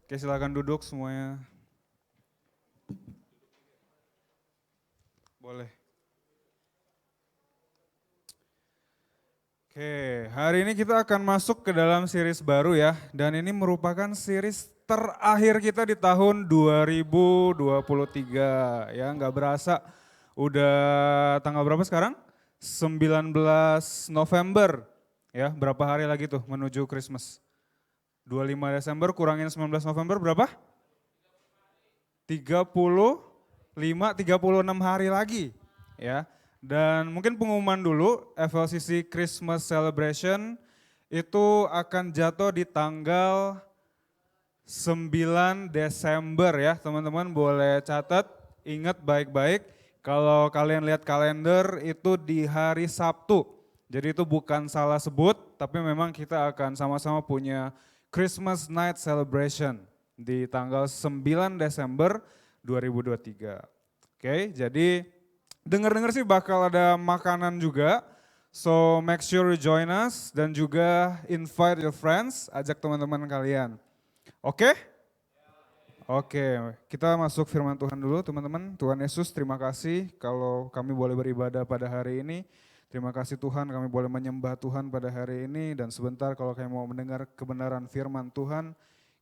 Oke, silakan duduk semuanya. Boleh. Oke, hari ini kita akan masuk ke dalam series baru ya. Dan ini merupakan series terakhir kita di tahun 2023. Ya, nggak berasa. Udah tanggal berapa sekarang? 19 November. Ya, berapa hari lagi tuh menuju Christmas? 25 Desember kurangin 19 November berapa? 35, 36 hari lagi ya. Dan mungkin pengumuman dulu, FLCC Christmas Celebration itu akan jatuh di tanggal 9 Desember ya. Teman-teman boleh catat, ingat baik-baik. Kalau kalian lihat kalender itu di hari Sabtu. Jadi itu bukan salah sebut, tapi memang kita akan sama-sama punya Christmas Night Celebration di tanggal 9 Desember 2023. Oke, jadi dengar-dengar sih bakal ada makanan juga. So make sure you join us dan juga invite your friends, ajak teman-teman kalian. Oke? Oke, kita masuk firman Tuhan dulu teman-teman. Tuhan Yesus, terima kasih kalau kami boleh beribadah pada hari ini. Terima kasih Tuhan kami boleh menyembah Tuhan pada hari ini dan sebentar kalau kami mau mendengar kebenaran firman Tuhan,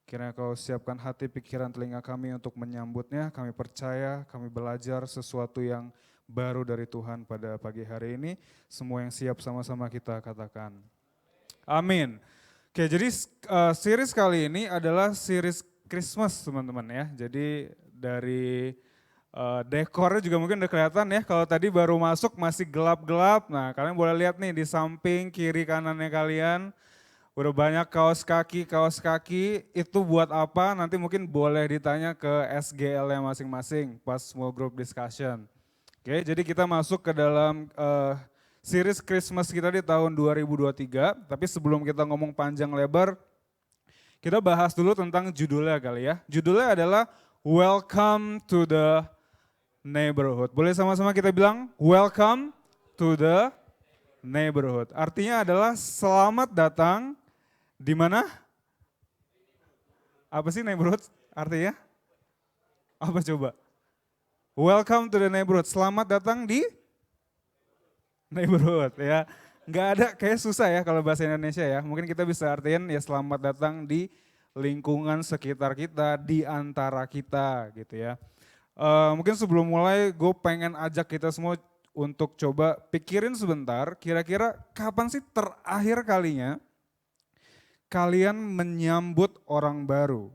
kiranya kau siapkan hati, pikiran, telinga kami untuk menyambutnya. Kami percaya, kami belajar sesuatu yang baru dari Tuhan pada pagi hari ini. Semua yang siap sama-sama kita katakan. Amin. Oke, jadi series kali ini adalah series Christmas teman-teman ya. Jadi dari dekornya juga mungkin udah kelihatan ya. Kalau tadi baru masuk masih gelap-gelap. Nah kalian boleh lihat nih di samping kiri kanannya kalian. Udah banyak kaos kaki itu buat apa? Nanti mungkin boleh ditanya ke SGL-nya masing-masing pas small group discussion. Oke, jadi kita masuk ke dalam series Christmas kita di tahun 2023. Tapi sebelum kita ngomong panjang lebar, kita bahas dulu tentang judulnya kali ya. Judulnya adalah Welcome to the Neighborhood. Boleh sama-sama kita bilang Welcome to the Neighborhood. Artinya adalah selamat datang di mana? Apa sih neighborhood artinya? Apa coba? Welcome to the neighborhood. Selamat datang di neighborhood ya. Nggak ada, kayak susah ya kalau bahasa Indonesia ya. Mungkin kita bisa artiin ya selamat datang di lingkungan sekitar kita, di antara kita gitu ya. Mungkin sebelum mulai gue pengen ajak kita semua untuk coba pikirin sebentar, kira-kira kapan sih terakhir kalinya kalian menyambut orang baru,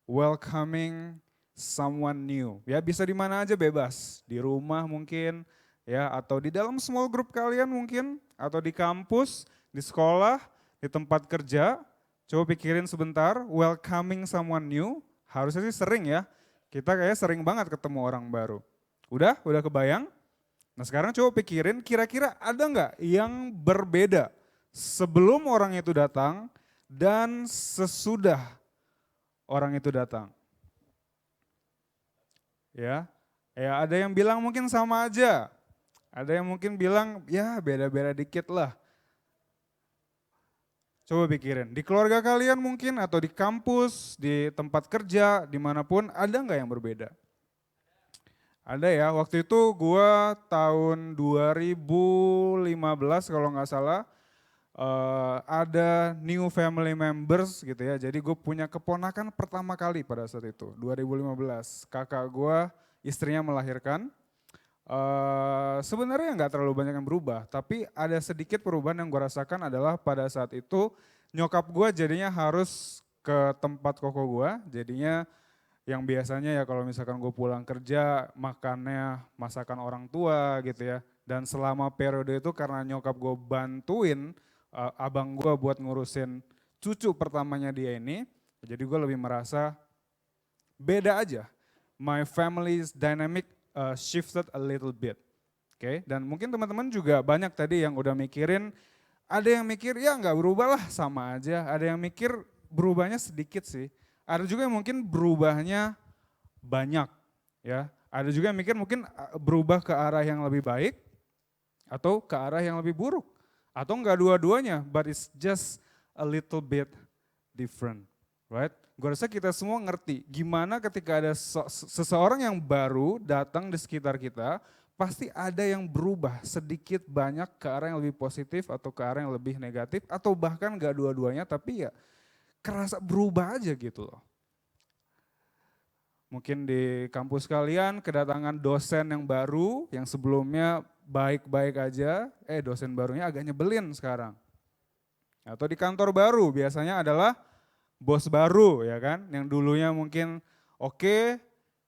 welcoming someone new. Ya bisa di mana aja bebas, di rumah mungkin, ya atau di dalam small group kalian mungkin, atau di kampus, di sekolah, di tempat kerja. Coba pikirin sebentar, welcoming someone new, harusnya sih sering ya. Kita kayak sering banget ketemu orang baru. Udah kebayang? Nah sekarang coba pikirin kira-kira ada nggak yang berbeda sebelum orang itu datang dan sesudah orang itu datang. Ya, ya ada yang bilang mungkin sama aja, ada yang mungkin bilang ya beda-beda dikit lah. Coba pikirin, di keluarga kalian mungkin atau di kampus, di tempat kerja, dimanapun ada nggak yang berbeda? Ada ya, waktu itu gua tahun 2015 kalau nggak salah, ada new family members gitu ya. Jadi gue punya keponakan pertama kali pada saat itu, 2015. Kakak gue istrinya melahirkan. Sebenarnya nggak terlalu banyak yang berubah, tapi ada sedikit perubahan yang gue rasakan adalah pada saat itu nyokap gue jadinya harus ke tempat koko gue, jadinya yang biasanya ya kalau misalkan gue pulang kerja makannya masakan orang tua gitu ya. Dan selama periode itu karena nyokap gue bantuin abang gue buat ngurusin cucu pertamanya dia ini, jadi gue lebih merasa beda aja. My family's dynamic shifted a little bit. Oke, dan mungkin teman-teman juga banyak tadi yang udah mikirin, ada yang mikir ya nggak berubah lah sama aja, ada yang mikir berubahnya sedikit sih, ada juga yang mungkin berubahnya banyak ya, ada juga yang mikir mungkin berubah ke arah yang lebih baik atau ke arah yang lebih buruk atau enggak dua-duanya, but it's just a little bit different. right? Gue rasa kita semua ngerti gimana ketika ada seseorang yang baru datang di sekitar kita, pasti ada yang berubah sedikit banyak ke arah yang lebih positif atau ke arah yang lebih negatif atau bahkan gak dua-duanya tapi ya kerasa berubah aja gitu loh. Mungkin di kampus kalian kedatangan dosen yang baru yang sebelumnya baik-baik aja, dosen barunya agak nyebelin sekarang. Atau di kantor baru biasanya adalah bos baru ya kan, yang dulunya mungkin oke,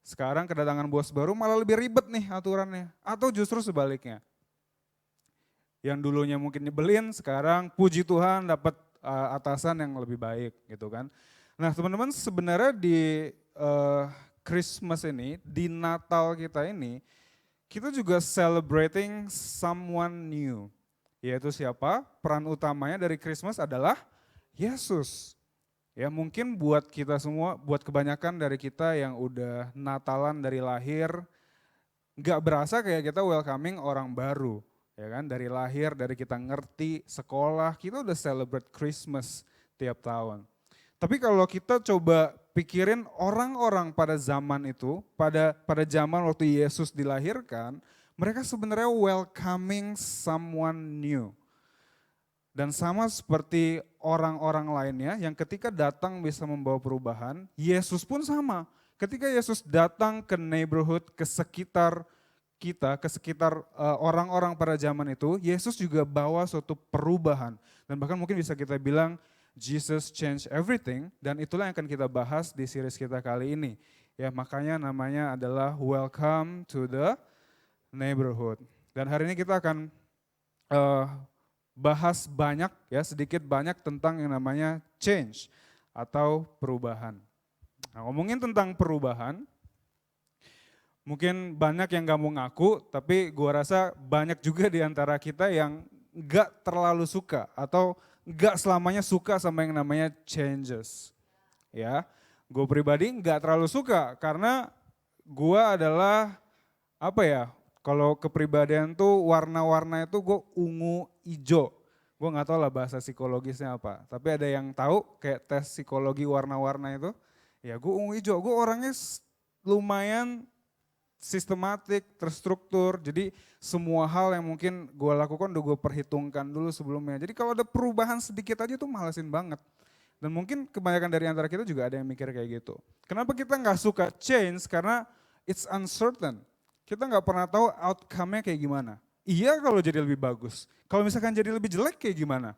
sekarang kedatangan bos baru malah lebih ribet nih aturannya. Atau justru sebaliknya. Yang dulunya mungkin nyebelin, sekarang puji Tuhan dapat atasan yang lebih baik gitu kan. Nah teman-teman sebenarnya di Christmas ini, di Natal kita ini, kita juga celebrating someone new. Yaitu siapa? Peran utamanya dari Christmas adalah Yesus. Ya mungkin buat kita semua, buat kebanyakan dari kita yang udah Natalan dari lahir, nggak berasa kayak kita welcoming orang baru. Ya kan, dari lahir, dari kita ngerti, sekolah, kita udah celebrate Christmas tiap tahun. Tapi kalau kita coba pikirin orang-orang pada zaman itu, pada zaman waktu Yesus dilahirkan, mereka sebenarnya welcoming someone new. Dan sama seperti orang-orang lainnya yang ketika datang bisa membawa perubahan, Yesus pun sama. Ketika Yesus datang ke neighborhood, ke sekitar kita, ke sekitar orang-orang pada zaman itu, Yesus juga bawa suatu perubahan. Dan bahkan mungkin bisa kita bilang, Jesus changed everything, dan itulah yang akan kita bahas di series kita kali ini. Ya, makanya namanya adalah Welcome to the Neighborhood. Dan hari ini kita akan bahas banyak ya, sedikit banyak tentang yang namanya change atau perubahan. Nah, ngomongin tentang perubahan, mungkin banyak yang gak mau ngaku, tapi gua rasa banyak juga di antara kita yang gak terlalu suka atau gak selamanya suka sama yang namanya changes. Ya, gue pribadi gak terlalu suka karena gue adalah apa ya, kalau kepribadian tuh warna-warna itu gue ungu ijo. Gue gak tahu lah bahasa psikologisnya apa, tapi ada yang tahu kayak tes psikologi warna-warna itu. Ya gue ungu ijo, gue orangnya lumayan sistematik, terstruktur, jadi semua hal yang mungkin gue lakukan udah gue perhitungkan dulu sebelumnya. Jadi kalau ada perubahan sedikit aja tuh malesin banget. Dan mungkin kebanyakan dari antara kita juga ada yang mikir kayak gitu. Kenapa kita nggak suka change? Karena it's uncertain. Kita nggak pernah tahu outcome-nya kayak gimana. Iya kalau jadi lebih bagus. Kalau misalkan jadi lebih jelek kayak gimana?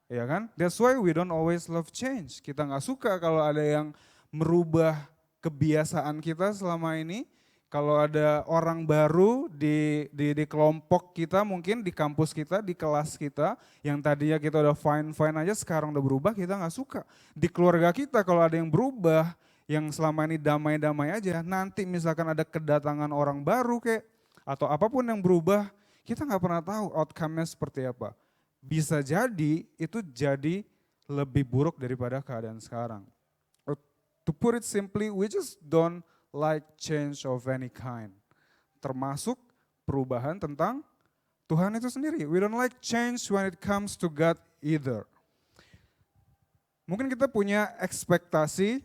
Ya kan? That's why we don't always love change. Kita nggak suka kalau ada yang merubah kebiasaan kita selama ini. Kalau ada orang baru di kelompok kita, mungkin di kampus kita, di kelas kita, yang tadinya kita udah fine-fine aja, sekarang udah berubah, kita nggak suka. Di keluarga kita kalau ada yang berubah, yang selama ini damai-damai aja, nanti misalkan ada kedatangan orang baru kayak, atau apapun yang berubah, kita nggak pernah tahu outcome-nya seperti apa. Bisa jadi itu jadi lebih buruk daripada keadaan sekarang. To put it simply, we just don't like change of any kind. Termasuk perubahan tentang Tuhan itu sendiri. We don't like change when it comes to God either. Mungkin kita punya ekspektasi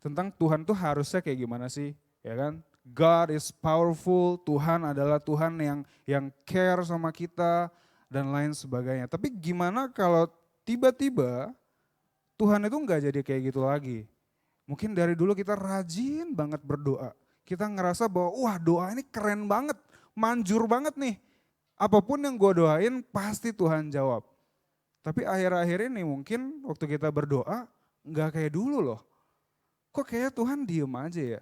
tentang Tuhan tuh harusnya kayak gimana sih, ya kan? God is powerful, Tuhan adalah Tuhan yang care sama kita dan lain sebagainya. Tapi gimana kalau tiba-tiba Tuhan itu nggak jadi kayak gitu lagi? Mungkin dari dulu kita rajin banget berdoa. Kita ngerasa bahwa wah doa ini keren banget, manjur banget nih. Apapun yang gue doain pasti Tuhan jawab. Tapi akhir-akhir ini mungkin waktu kita berdoa nggak kayak dulu loh. Kok kayak Tuhan diem aja ya?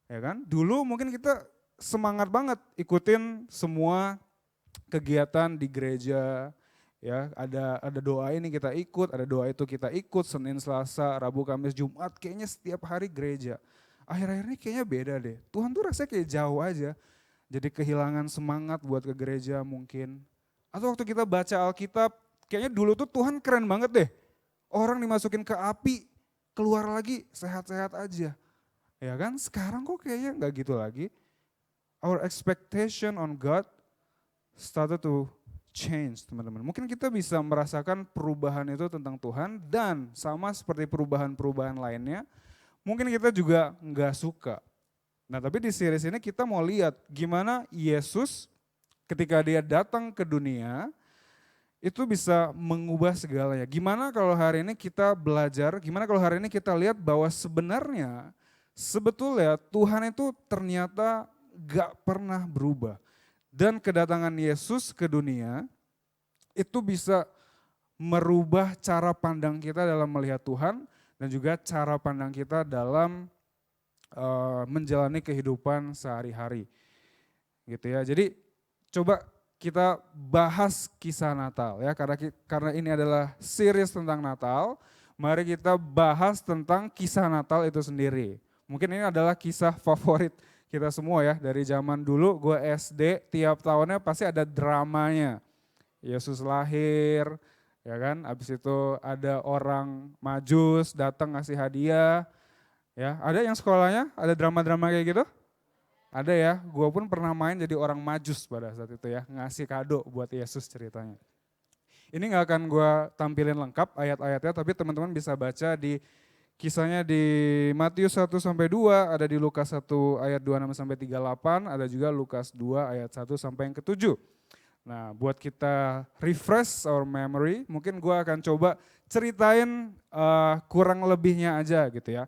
Ya kan? Dulu mungkin kita semangat banget ikutin semua kegiatan di gereja. Ya, ada doa ini kita ikut, ada doa itu kita ikut, Senin, Selasa, Rabu, Kamis, Jumat, kayaknya setiap hari gereja. Akhir-akhir ini kayaknya beda deh. Tuhan tuh rasanya kayak jauh aja. Jadi kehilangan semangat buat ke gereja mungkin. Atau waktu kita baca Alkitab, kayaknya dulu tuh Tuhan keren banget deh. Orang dimasukin ke api, keluar lagi sehat-sehat aja. Ya kan, sekarang kok kayaknya nggak gitu lagi. Our expectation on God started to change teman-teman. Mungkin kita bisa merasakan perubahan itu tentang Tuhan dan sama seperti perubahan-perubahan lainnya, mungkin kita juga nggak suka. Nah tapi di series ini kita mau lihat gimana Yesus ketika dia datang ke dunia, itu bisa mengubah segalanya. Gimana kalau hari ini kita belajar, gimana kalau hari ini kita lihat bahwa sebenarnya, sebetulnya Tuhan itu ternyata gak pernah berubah. Dan kedatangan Yesus ke dunia itu bisa merubah cara pandang kita dalam melihat Tuhan dan juga cara pandang kita dalam menjalani kehidupan sehari-hari. Gitu ya. Jadi coba kita bahas kisah Natal ya, karena ini adalah series tentang Natal, mari kita bahas tentang kisah Natal itu sendiri. Mungkin ini adalah kisah favorit kita semua ya, dari zaman dulu gue SD tiap tahunnya pasti ada dramanya. Yesus lahir, ya kan, habis itu ada orang Majus datang ngasih hadiah, ya ada yang sekolahnya ada drama-drama kayak gitu? Ada ya, gue pun pernah main jadi orang Majus pada saat itu ya, ngasih kado buat Yesus ceritanya. Ini gak akan gue tampilin lengkap ayat-ayatnya, tapi teman-teman bisa baca di kisahnya di Matius 1-2, ada di Lukas 1 ayat 26-38, ada juga Lukas 2 ayat 1 sampai yang ke-7. Nah buat kita refresh our memory, mungkin gue akan coba ceritain kurang lebihnya aja gitu ya.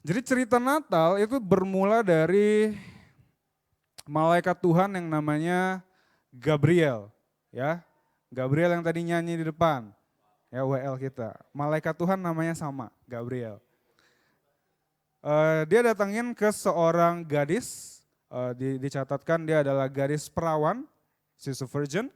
Jadi cerita Natal itu bermula dari malaikat Tuhan yang namanya Gabriel, ya. Gabriel yang tadi nyanyi di depan, ya WL kita. Malaikat Tuhan namanya sama, Gabriel. Dia datangin ke seorang gadis, dicatatkan dia adalah gadis perawan, she's a virgin,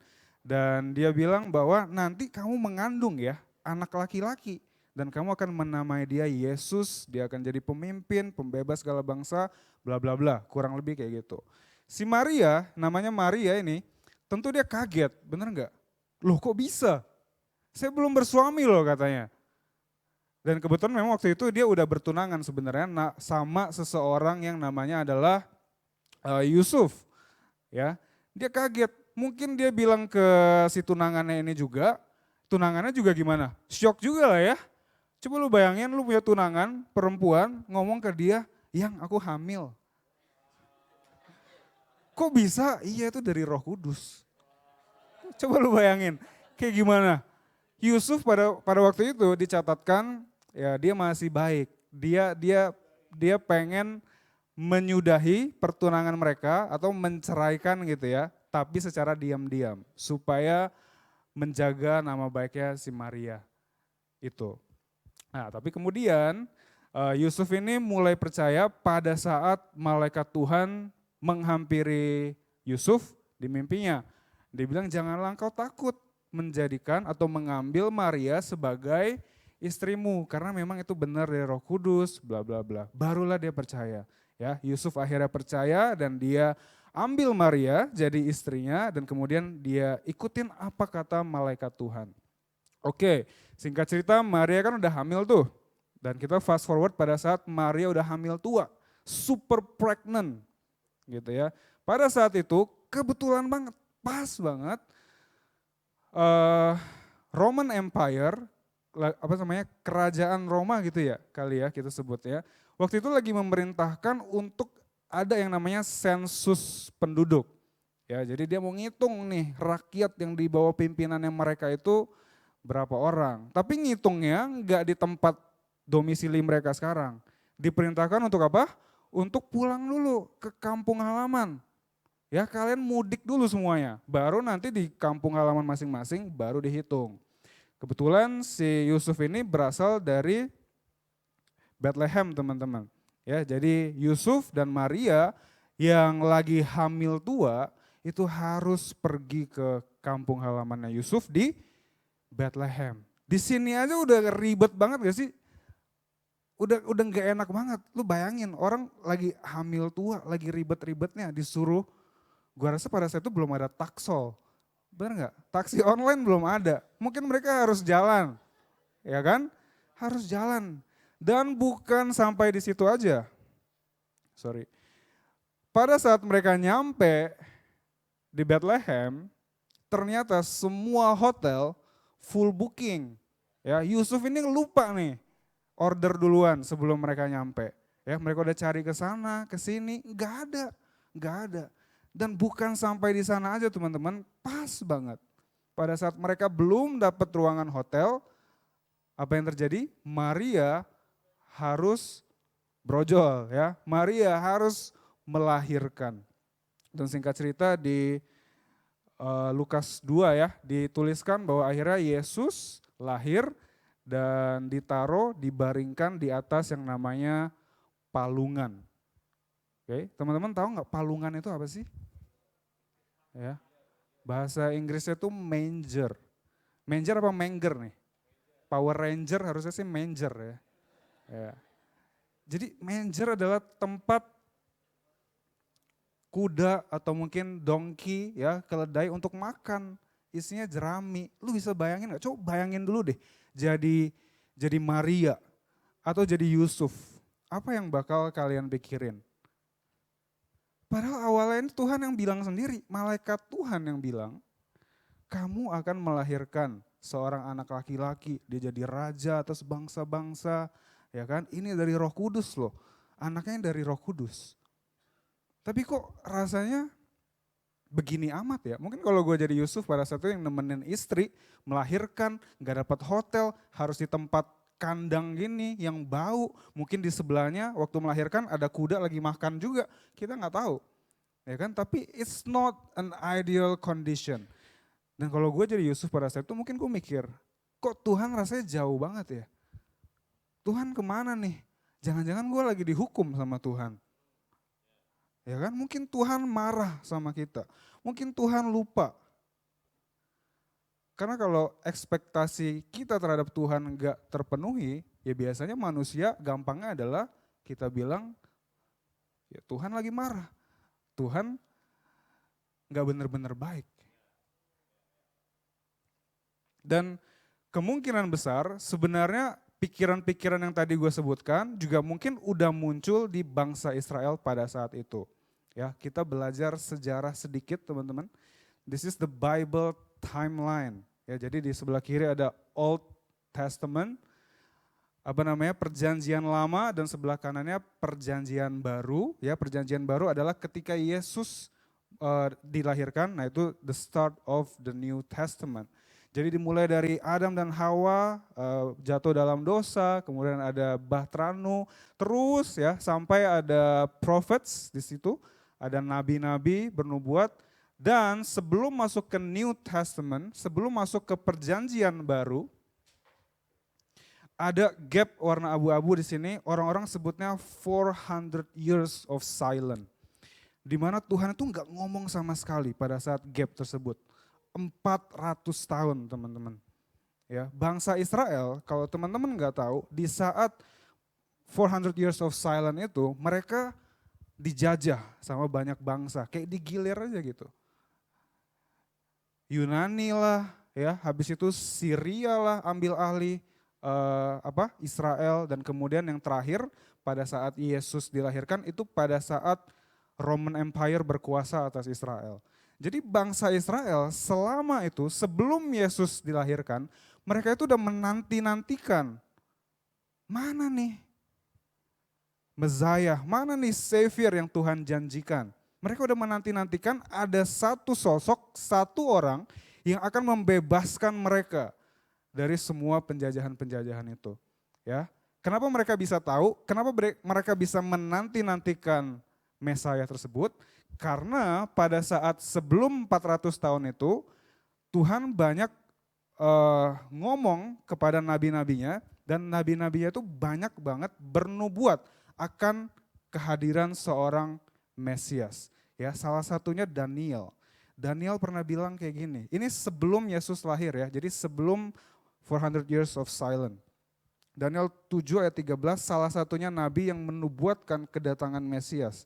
dan dia bilang bahwa nanti kamu mengandung ya anak laki-laki. Dan kamu akan menamai dia Yesus, dia akan jadi pemimpin, pembebas segala bangsa, bla bla bla, kurang lebih kayak gitu. Si Maria, namanya Maria ini, tentu dia kaget, bener nggak? Loh kok bisa? Saya belum bersuami loh katanya. Dan kebetulan memang waktu itu dia udah bertunangan sebenarnya sama seseorang yang namanya adalah Yusuf. Ya, dia kaget, mungkin dia bilang ke si tunangannya ini juga, tunangannya juga gimana? Syok juga lah ya. Coba lu bayangin lu punya tunangan perempuan ngomong ke dia, yang aku hamil. Kok bisa? Iya itu dari Roh Kudus. Coba lu bayangin, kayak gimana? Yusuf pada waktu itu dicatatkan ya dia masih baik. Dia pengen menyudahi pertunangan mereka atau menceraikan gitu ya, tapi secara diam-diam supaya menjaga nama baiknya si Maria itu. Nah, tapi kemudian Yusuf ini mulai percaya pada saat malaikat Tuhan menghampiri Yusuf di mimpinya. Dia bilang janganlah engkau takut menjadikan atau mengambil Maria sebagai istrimu karena memang itu benar dari Roh Kudus, bla bla bla. Barulah dia percaya. Ya, Yusuf akhirnya percaya dan dia ambil Maria jadi istrinya dan kemudian dia ikutin apa kata malaikat Tuhan. Oke, singkat cerita Maria kan udah hamil tuh. Dan kita fast forward pada saat Maria udah hamil tua, super pregnant gitu ya. Pada saat itu kebetulan banget, pas banget Roman Empire, apa namanya, kerajaan Roma gitu ya kali ya kita sebut ya. Waktu itu lagi memerintahkan untuk ada yang namanya sensus penduduk. Ya, jadi dia mau ngitung nih rakyat yang di bawah pimpinannya mereka itu berapa orang. Tapi ngitungnya nggak di tempat domisili mereka sekarang. Diperintahkan untuk apa? Untuk pulang dulu ke kampung halaman. Ya kalian mudik dulu semuanya. Baru nanti di kampung halaman masing-masing baru dihitung. Kebetulan si Yusuf ini berasal dari Bethlehem teman-teman. Ya, jadi Yusuf dan Maria yang lagi hamil tua itu harus pergi ke kampung halamannya Yusuf di Bethlehem. Di sini aja udah ribet banget gak sih? Udah gak enak banget. Lu bayangin orang lagi hamil tua, lagi ribet-ribetnya disuruh. Gua rasa pada saat itu belum ada taksol. Bener gak? Taksi online belum ada. Mungkin mereka harus jalan. Ya kan? Harus jalan. Dan bukan sampai di situ aja. Sorry. Pada saat mereka nyampe di Bethlehem, ternyata semua hotel full booking. Ya, Yusuf ini lupa nih order duluan sebelum mereka nyampe. Ya, mereka udah cari ke sana, ke sini, nggak ada. Dan bukan sampai di sana aja teman-teman, pas banget. Pada saat mereka belum dapat ruangan hotel, apa yang terjadi? Maria harus brojol ya. Maria harus melahirkan. Dan singkat cerita di Lukas 2 ya, dituliskan bahwa akhirnya Yesus lahir dan ditaruh, dibaringkan di atas yang namanya palungan. Oke, teman-teman tahu nggak palungan itu apa sih? Ya, bahasa Inggrisnya itu manger. Manger apa manger nih? Power Ranger harusnya sih manger ya. Ya. Jadi manger adalah tempat kuda atau mungkin donkey ya, keledai untuk makan. Isinya jerami. Lu bisa bayangin gak? Coba bayangin dulu deh. Jadi Maria atau jadi Yusuf. Apa yang bakal kalian pikirin? Padahal awalnya ini Tuhan yang bilang sendiri. Malaikat Tuhan yang bilang, kamu akan melahirkan seorang anak laki-laki. Dia jadi raja atas bangsa-bangsa. Ya kan? Ini dari Roh Kudus loh. Anaknya dari Roh Kudus. Tapi kok rasanya begini amat ya. Mungkin kalau gue jadi Yusuf pada saat itu yang nemenin istri, melahirkan, gak dapat hotel, harus di tempat kandang gini yang bau. Mungkin di sebelahnya waktu melahirkan ada kuda lagi makan juga, kita gak tahu. Ya kan, tapi it's not an ideal condition. Dan kalau gue jadi Yusuf pada saat itu mungkin gue mikir, kok Tuhan rasanya jauh banget ya. Tuhan kemana nih? Jangan-jangan gue lagi dihukum sama Tuhan. Ya kan, mungkin Tuhan marah sama kita. Mungkin Tuhan lupa. Karena kalau ekspektasi kita terhadap Tuhan enggak terpenuhi, ya biasanya manusia gampangnya adalah kita bilang, ya Tuhan lagi marah. Tuhan enggak benar-benar baik. Dan kemungkinan besar sebenarnya pikiran-pikiran yang tadi gue sebutkan juga mungkin udah muncul di bangsa Israel pada saat itu. Ya, kita belajar sejarah sedikit teman-teman. This is the Bible timeline. Ya, jadi di sebelah kiri ada Old Testament, Perjanjian Lama, dan sebelah kanannya Perjanjian Baru. Ya, Perjanjian Baru adalah ketika Yesus dilahirkan. Nah, itu the start of the New Testament. Jadi dimulai dari Adam dan Hawa jatuh dalam dosa, kemudian ada Bahtera-nu, terus ya sampai ada prophets di situ, ada nabi-nabi bernubuat, dan sebelum masuk ke New Testament, sebelum masuk ke Perjanjian Baru, ada gap warna abu-abu di sini, orang-orang sebutnya 400 years of silence. Di mana Tuhan itu nggak ngomong sama sekali pada saat gap tersebut. 400 tahun teman-teman. Ya, bangsa Israel kalau teman-teman nggak tahu di saat 400 years of silence itu mereka dijajah sama banyak bangsa, kayak digilir aja gitu. Yunani lah, ya, habis itu Syria lah ambil alih Israel, dan kemudian yang terakhir pada saat Yesus dilahirkan itu pada saat Roman Empire berkuasa atas Israel. Jadi bangsa Israel selama itu sebelum Yesus dilahirkan, mereka itu udah menanti-nantikan. Mana nih Mesias, mana nih Savior yang Tuhan janjikan. Mereka udah menanti-nantikan ada satu sosok, satu orang yang akan membebaskan mereka dari semua penjajahan-penjajahan itu. Ya, kenapa mereka bisa tahu? Kenapa mereka bisa menanti-nantikan Mesias tersebut? Karena pada saat sebelum 400 tahun itu, Tuhan banyak ngomong kepada nabi-nabinya, dan nabi-nabinya itu banyak banget bernubuat akan kehadiran seorang Mesias. Ya, salah satunya Daniel. Daniel pernah bilang kayak gini, ini sebelum Yesus lahir ya, jadi sebelum 400 years of silence. Daniel 7 ayat 13, salah satunya nabi yang menubuatkan kedatangan Mesias.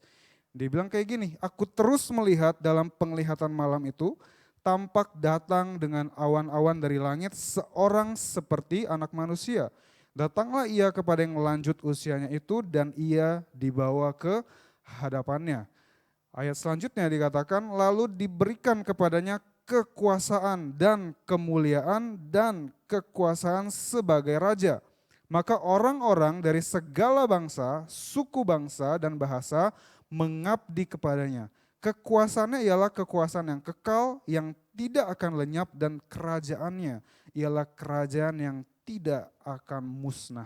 Dia bilang kayak gini, aku terus melihat dalam penglihatan malam itu, tampak datang dengan awan-awan dari langit seorang seperti anak manusia. Datanglah ia kepada yang lanjut usianya itu dan ia dibawa ke hadapannya. Ayat selanjutnya dikatakan, lalu diberikan kepadanya kekuasaan dan kemuliaan dan kekuasaan sebagai raja. Maka orang-orang dari segala bangsa, suku bangsa dan bahasa mengabdi kepadanya. Kekuasaannya ialah kekuasaan yang kekal, yang tidak akan lenyap, dan kerajaannya ialah kerajaan yang tidak akan musnah.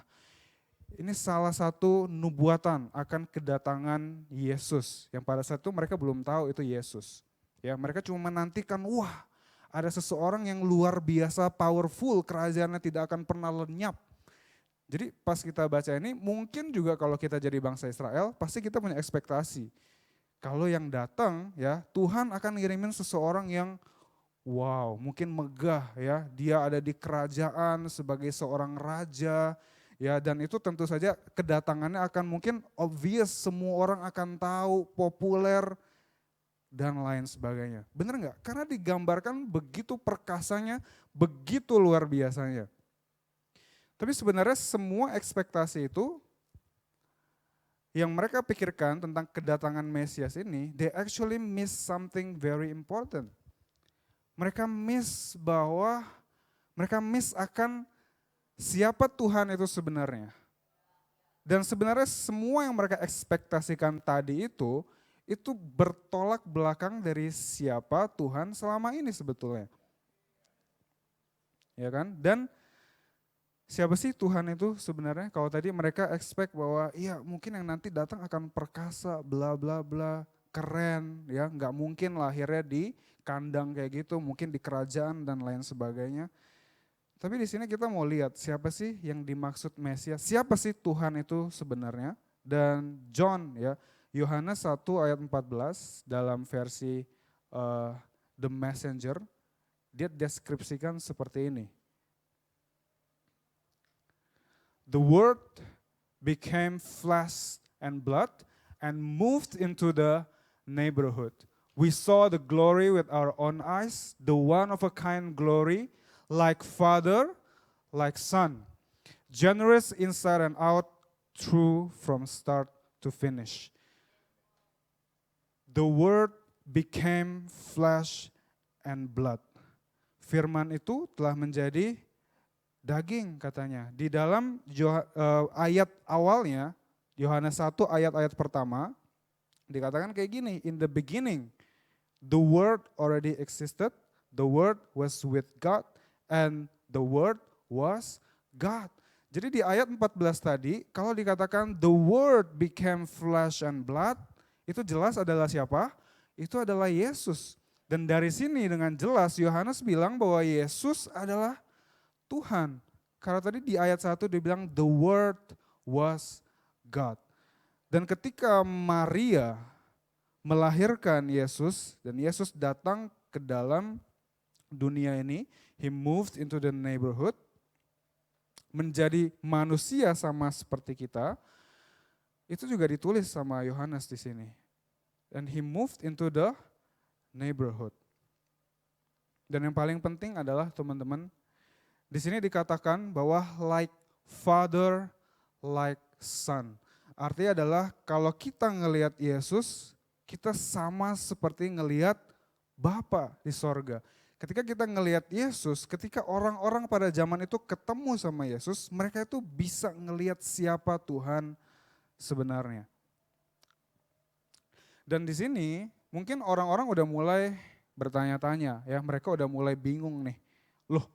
Ini salah satu nubuatan akan kedatangan Yesus, yang pada saat itu mereka belum tahu itu Yesus. Ya, mereka cuma menantikan, wah, ada seseorang yang luar biasa powerful, kerajaannya tidak akan pernah lenyap. Jadi pas kita baca ini, mungkin juga kalau kita jadi bangsa Israel, pasti kita punya ekspektasi. Kalau yang datang, ya Tuhan akan ngirimin seseorang yang wow, mungkin megah, ya, dia ada di kerajaan sebagai seorang raja, ya, dan itu tentu saja kedatangannya akan mungkin obvious, semua orang akan tahu, populer, dan lain sebagainya. Bener nggak? Karena digambarkan begitu perkasanya, begitu luar biasanya. Tapi sebenarnya semua ekspektasi itu yang mereka pikirkan tentang kedatangan Mesias ini, they actually miss something very important. Mereka miss akan siapa Tuhan itu sebenarnya. Dan sebenarnya semua yang mereka ekspektasikan tadi itu bertolak belakang dari siapa Tuhan selama ini sebetulnya. Ya kan? Dan siapa sih Tuhan itu sebenarnya? Kalau tadi mereka expect bahwa iya mungkin yang nanti datang akan perkasa, bla bla bla, keren, ya nggak mungkin lahirnya di kandang kayak gitu, mungkin di kerajaan dan lain sebagainya. Tapi di sini kita mau lihat siapa sih yang dimaksud Mesias, siapa sih Tuhan itu sebenarnya. Dan John, ya, Yohanes 1 ayat 14 dalam versi The Messenger, dia deskripsikan seperti ini. The Word became flesh and blood and moved into the neighborhood. We saw the glory with our own eyes, the one of a kind glory, like Father, like Son, generous inside and out, true from start to finish. The Word became flesh and blood. Firman itu telah menjadi daging katanya. Di dalam ayat awalnya, Yohanes 1 ayat-ayat pertama, dikatakan kayak gini, in the beginning, the Word already existed, the Word was with God, and the Word was God. Jadi di ayat 14 tadi, kalau dikatakan the Word became flesh and blood, itu jelas adalah siapa? Itu adalah Yesus. Dan dari sini dengan jelas Yohanes bilang bahwa Yesus adalah Tuhan. Karena tadi di ayat 1 dia bilang the Word was God. Dan ketika Maria melahirkan Yesus dan Yesus datang ke dalam dunia ini, he moved into the neighborhood, menjadi manusia sama seperti kita. Itu juga ditulis sama Yohanes di sini. And he moved into the neighborhood. Dan yang paling penting adalah teman-teman, di sini dikatakan bahwa like father, like son. Artinya adalah kalau kita ngelihat Yesus, kita sama seperti ngelihat Bapa di sorga. Ketika kita ngelihat Yesus, ketika orang-orang pada zaman itu ketemu sama Yesus, mereka itu bisa ngelihat siapa Tuhan sebenarnya. Dan di sini mungkin orang-orang udah mulai bertanya-tanya, ya mereka udah mulai bingung nih. Loh,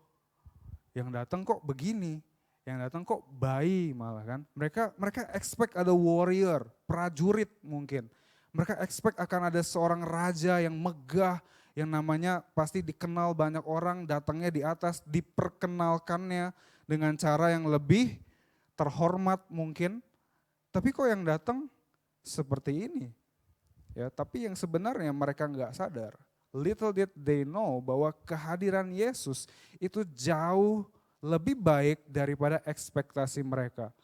yang datang kok begini, yang datang kok bayi malah kan. Mereka expect ada warrior, prajurit mungkin. Mereka expect akan ada seorang raja yang megah, yang namanya pasti dikenal banyak orang, datangnya di atas, diperkenalkannya dengan cara yang lebih terhormat mungkin. Tapi kok yang datang seperti ini? Ya, tapi yang sebenarnya mereka nggak sadar. Little did they know bahwa kehadiran Yesus itu jauh lebih baik daripada ekspektasi mereka.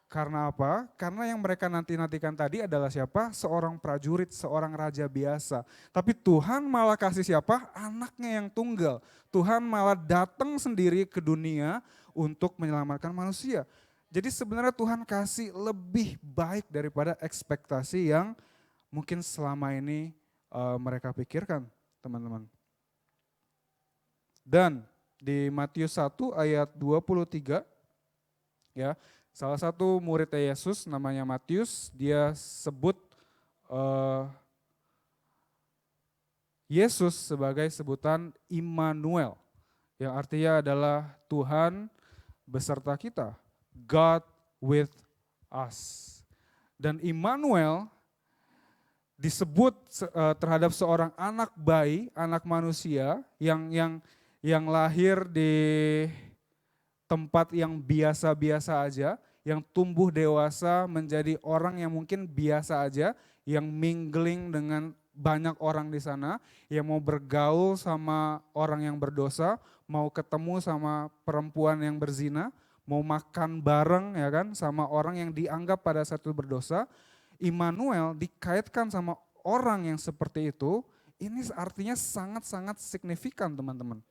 Karena apa? Karena yang mereka nanti-nantikan tadi adalah siapa? Seorang prajurit, seorang raja biasa. Tapi Tuhan malah kasih siapa? Anaknya yang tunggal. Tuhan malah datang sendiri ke dunia untuk menyelamatkan manusia. Jadi sebenarnya Tuhan kasih lebih baik daripada ekspektasi yang mungkin selama ini mereka pikirkan, teman-teman. Dan di Matius 1 ayat 23, ya, salah satu muridnya Yesus namanya Matius, dia sebut eh, Yesus sebagai sebutan Immanuel, yang artinya adalah Tuhan beserta kita, God with us. Dan Immanuel disebut terhadap seorang anak bayi, anak manusia yang lahir di tempat yang biasa-biasa aja, yang tumbuh dewasa menjadi orang yang mungkin biasa aja, yang mingling dengan banyak orang di sana, yang mau bergaul sama orang yang berdosa, mau ketemu sama perempuan yang berzina, mau makan bareng ya kan sama orang yang dianggap pada saat itu berdosa. Immanuel dikaitkan sama orang yang seperti itu, ini artinya sangat-sangat signifikan teman-teman.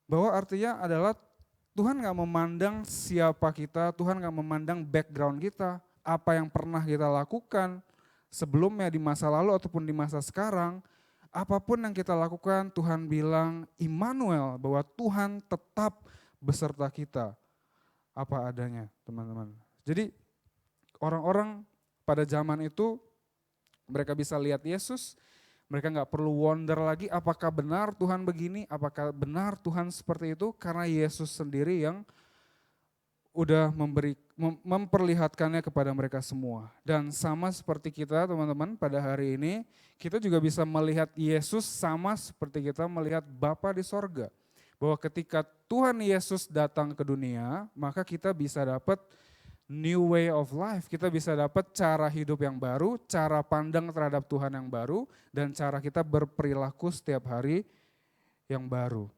Bahwa artinya adalah Tuhan gak memandang siapa kita, Tuhan gak memandang background kita, apa yang pernah kita lakukan sebelumnya di masa lalu ataupun di masa sekarang. Apapun yang kita lakukan, Tuhan bilang Immanuel, bahwa Tuhan tetap beserta kita apa adanya teman-teman. Jadi orang-orang pada zaman itu mereka bisa lihat Yesus, mereka nggak perlu wonder lagi apakah benar Tuhan begini, apakah benar Tuhan seperti itu, karena Yesus sendiri yang udah memperlihatkannya kepada mereka semua. Dan sama seperti kita teman-teman pada hari ini, kita juga bisa melihat Yesus sama seperti kita melihat Bapa di sorga. Bahwa ketika Tuhan Yesus datang ke dunia, maka kita bisa dapat new way of life, kita bisa dapat cara hidup yang baru, cara pandang terhadap Tuhan yang baru, dan cara kita berperilaku setiap hari yang baru.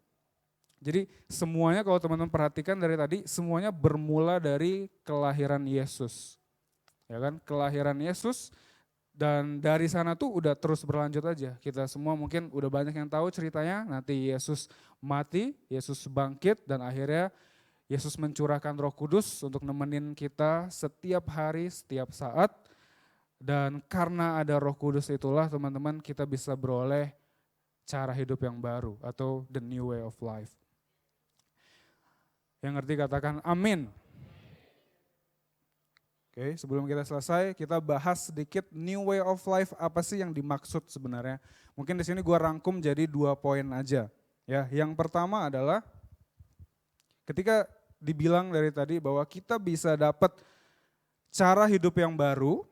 Jadi semuanya kalau teman-teman perhatikan dari tadi, semuanya bermula dari kelahiran Yesus. Ya kan, kelahiran Yesus, dan dari sana tuh udah terus berlanjut aja. Kita semua mungkin udah banyak yang tahu ceritanya, nanti Yesus mati, Yesus bangkit, dan akhirnya Yesus mencurahkan Roh Kudus untuk nemenin kita setiap hari, setiap saat. Dan karena ada Roh Kudus itulah teman-teman kita bisa beroleh cara hidup yang baru atau the new way of life. Yang ngerti katakan amin. Oke, sebelum kita selesai kita bahas sedikit new way of life, apa sih yang dimaksud sebenarnya. Mungkin di sini gua rangkum jadi 2 poin aja. Ya, yang pertama adalah ketika dibilang dari tadi bahwa kita bisa dapat cara hidup yang baru,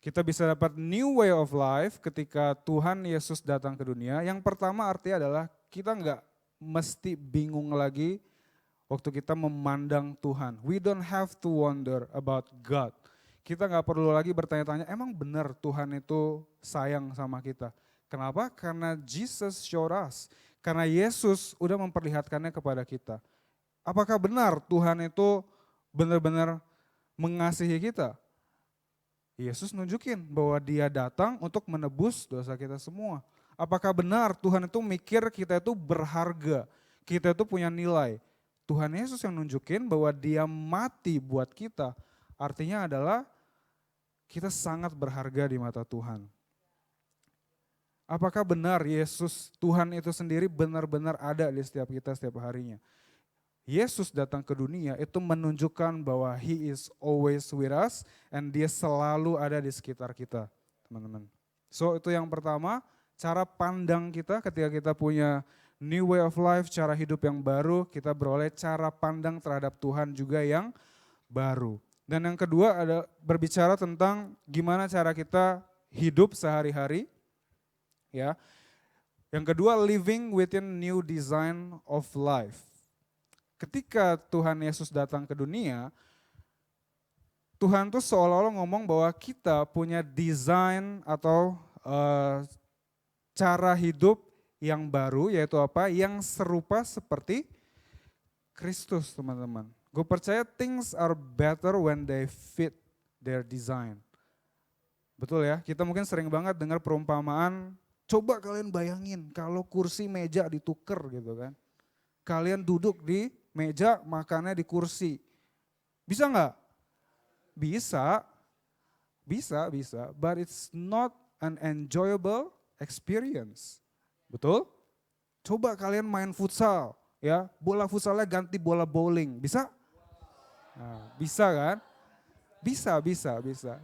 kita bisa dapat new way of life ketika Tuhan Yesus datang ke dunia. Yang pertama artinya adalah kita nggak mesti bingung lagi waktu kita memandang Tuhan. We don't have to wonder about God. Kita nggak perlu lagi bertanya-tanya, emang benar Tuhan itu sayang sama kita? Kenapa? Karena Jesus showed us. Karena Yesus udah memperlihatkannya kepada kita. Apakah benar Tuhan itu benar-benar mengasihi kita? Yesus nunjukin bahwa dia datang untuk menebus dosa kita semua. Apakah benar Tuhan itu mikir kita itu berharga, kita itu punya nilai? Tuhan Yesus yang nunjukin bahwa dia mati buat kita. Artinya adalah kita sangat berharga di mata Tuhan. Apakah benar Yesus, Tuhan itu sendiri benar-benar ada di setiap kita setiap harinya? Yesus datang ke dunia itu menunjukkan bahwa He is always with us and dia selalu ada di sekitar kita, teman-teman. So itu yang pertama, cara pandang kita ketika kita punya new way of life, cara hidup yang baru, kita beroleh cara pandang terhadap Tuhan juga yang baru. Dan yang kedua ada berbicara tentang gimana cara kita hidup sehari-hari. Ya. Yang kedua, living within new design of life. Ketika Tuhan Yesus datang ke dunia, Tuhan tuh seolah-olah ngomong bahwa kita punya desain atau cara hidup yang baru, yaitu apa? Yang serupa seperti Kristus, teman-teman. Gue percaya things are better when they fit their design. Betul ya, kita mungkin sering banget dengar perumpamaan, coba kalian bayangin kalau kursi meja ditukar gitu kan. Kalian duduk di meja, makannya di kursi. Bisa nggak? Bisa, bisa. But it's not an enjoyable experience. Betul? Coba kalian main futsal, ya, bola futsalnya ganti bola bowling, bisa? Nah, bisa kan? Bisa.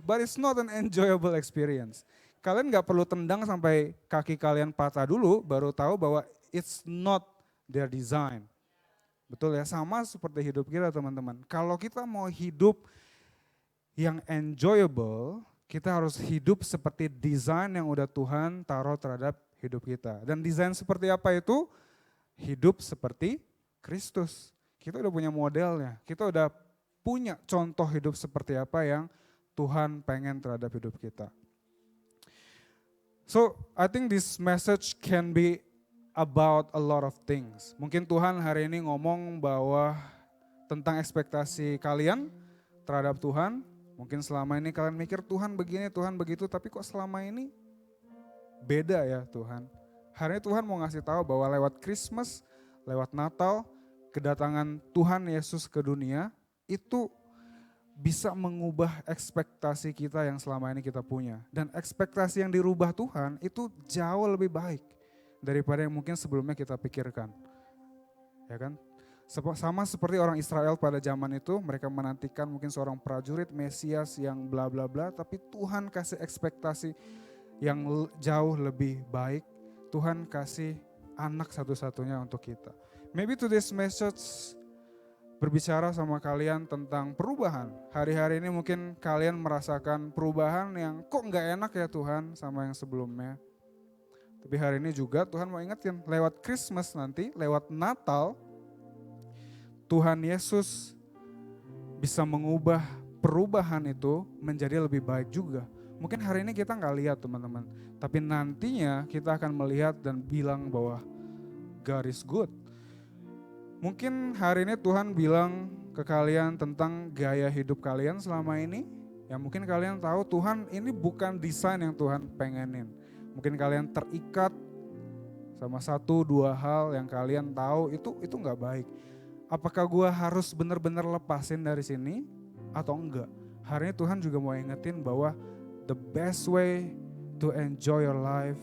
But it's not an enjoyable experience. Kalian nggak perlu tendang sampai kaki kalian patah dulu, baru tahu bahwa it's not their design. Betul ya, sama seperti hidup kita teman-teman. Kalau kita mau hidup yang enjoyable, kita harus hidup seperti desain yang udah Tuhan taruh terhadap hidup kita. Dan desain seperti apa itu? Hidup seperti Kristus. Kita udah punya modelnya, kita udah punya contoh hidup seperti apa yang Tuhan pengen terhadap hidup kita. So, I think this message can be about a lot of things. Mungkin Tuhan hari ini ngomong bahwa tentang ekspektasi kalian terhadap Tuhan. Mungkin selama ini kalian mikir Tuhan begini, Tuhan begitu, tapi kok selama ini beda ya Tuhan. Hari ini Tuhan mau ngasih tahu bahwa lewat Christmas, lewat Natal, kedatangan Tuhan Yesus ke dunia itu bisa mengubah ekspektasi kita yang selama ini kita punya. Dan ekspektasi yang dirubah Tuhan itu jauh lebih baik daripada yang mungkin sebelumnya kita pikirkan. Ya kan? Sama seperti orang Israel pada zaman itu, mereka menantikan mungkin seorang prajurit Mesias yang bla bla bla, tapi Tuhan kasih ekspektasi yang jauh lebih baik. Tuhan kasih anak satu-satunya untuk kita. Maybe today's message berbicara sama kalian tentang perubahan. Hari-hari ini mungkin kalian merasakan perubahan yang kok nggak enak ya Tuhan sama yang sebelumnya. Tapi hari ini juga Tuhan mau ingetin, lewat Christmas nanti, lewat Natal, Tuhan Yesus bisa mengubah perubahan itu menjadi lebih baik juga. Mungkin hari ini kita nggak lihat teman-teman, tapi nantinya kita akan melihat dan bilang bahwa God is good. Mungkin hari ini Tuhan bilang ke kalian tentang gaya hidup kalian selama ini. Ya mungkin kalian tahu Tuhan ini bukan desain yang Tuhan pengenin. Mungkin kalian terikat sama 1-2 hal yang kalian tahu itu nggak baik. Apakah gue harus benar-benar lepasin dari sini atau enggak? Hari ini Tuhan juga mau ingetin bahwa the best way to enjoy your life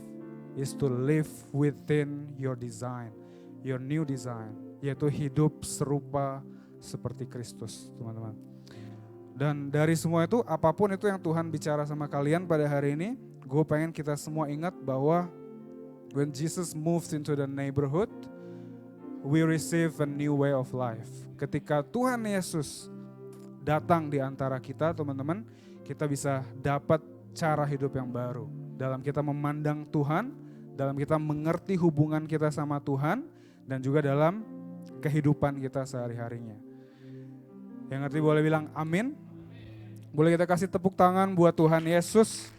is to live within your design, your new design, yaitu hidup serupa seperti Kristus, teman-teman. Dan dari semua itu, apapun itu yang Tuhan bicara sama kalian pada hari ini, gue pengen kita semua ingat bahwa when Jesus moves into the neighborhood, we receive a new way of life. Ketika Tuhan Yesus datang di antara kita, teman-teman, kita bisa dapat cara hidup yang baru. Dalam kita memandang Tuhan, dalam kita mengerti hubungan kita sama Tuhan, dan juga dalam kehidupan kita sehari-harinya. Yang ngerti boleh bilang amin. Boleh kita kasih tepuk tangan buat Tuhan Yesus.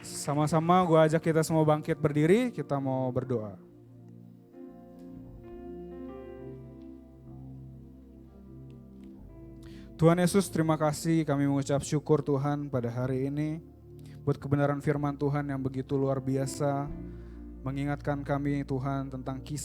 Sama-sama gue ajak kita semua bangkit berdiri, kita mau berdoa. Tuhan Yesus, terima kasih, kami mengucap syukur Tuhan pada hari ini buat kebenaran firman Tuhan yang begitu luar biasa, mengingatkan kami Tuhan tentang kisah